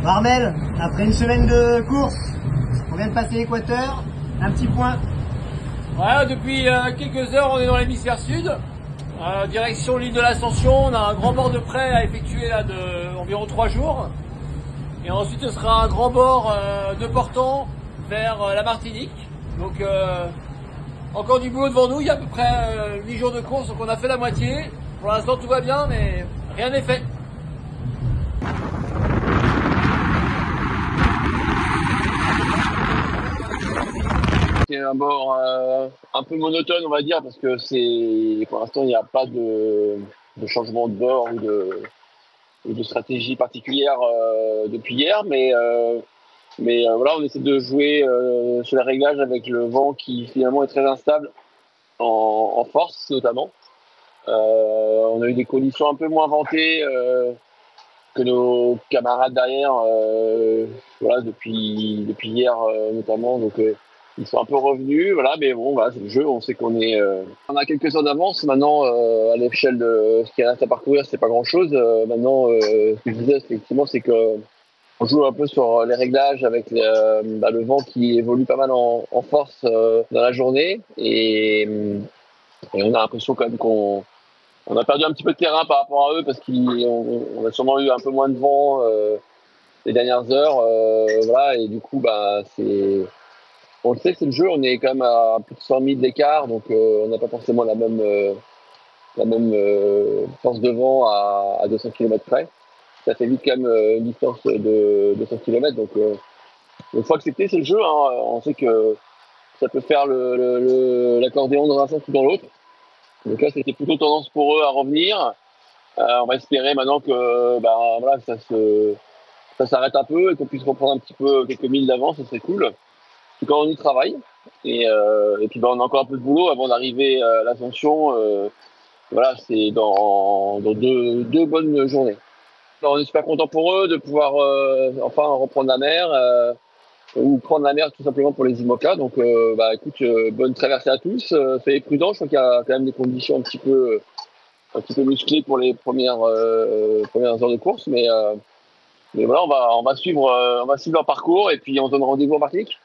Armel, après une semaine de course, on vient de passer l'équateur, un petit point. Voilà, depuis quelques heures, on est dans l'hémisphère sud, direction l'île de l'Ascension. On a un grand bord de près à effectuer là de environ 3 jours. Et ensuite, ce sera un grand bord de Portant vers la Martinique. Donc, encore du boulot devant nous. Il y a à peu près 8 jours de course, donc on a fait la moitié. Pour l'instant, tout va bien, mais rien n'est fait. C'est un bord un peu monotone, on va dire, parce que pour l'instant, il n'y a pas de changement de bord ou de stratégie particulière depuis hier, mais voilà, on essaie de jouer sur les réglages avec le vent qui finalement est très instable en force notamment. On a eu des conditions un peu moins ventées que nos camarades derrière, voilà, depuis hier notamment, donc ils sont un peu revenus, voilà, mais bon, voilà, c'est le jeu, on sait on a quelques heures d'avance maintenant à l'échelle de ce qu'il reste à parcourir, c'est pas grand chose. Maintenant, ce que je disais effectivement, c'est que on joue un peu sur les réglages avec le vent qui évolue pas mal en force dans la journée, et on a l'impression quand même qu'on a perdu un petit peu de terrain par rapport à eux parce qu'on a sûrement eu un peu moins de vent les dernières heures, voilà, et du coup, bah, on le sait que c'est le jeu, on est quand même à plus de 100 000 d'écart, donc on n'a pas forcément la même force de vent à 200 km près. Ça fait vite quand même une distance de 200 km, donc il faut accepter, c'est le jeu, hein. On sait que ça peut faire l'accordéon dans un sens ou dans l'autre. Donc là, c'était plutôt tendance pour eux à revenir. On va espérer maintenant que voilà, ça s'arrête un peu et qu'on puisse reprendre un petit peu quelques milles d'avance, ce serait cool. En tout cas, on y travaille. Et puis on a encore un peu de boulot avant d'arriver à l'Ascension. Voilà, c'est dans deux bonnes journées. Alors, on est super content pour eux de pouvoir enfin reprendre la mer ou prendre la mer tout simplement pour les IMOCA. Donc, écoute, bonne traversée à tous. Soyez prudents, je crois qu'il y a quand même des conditions un petit peu musclées pour les premières heures de course, mais voilà, on va suivre leur parcours et puis on se donne rendez-vous en Martinique.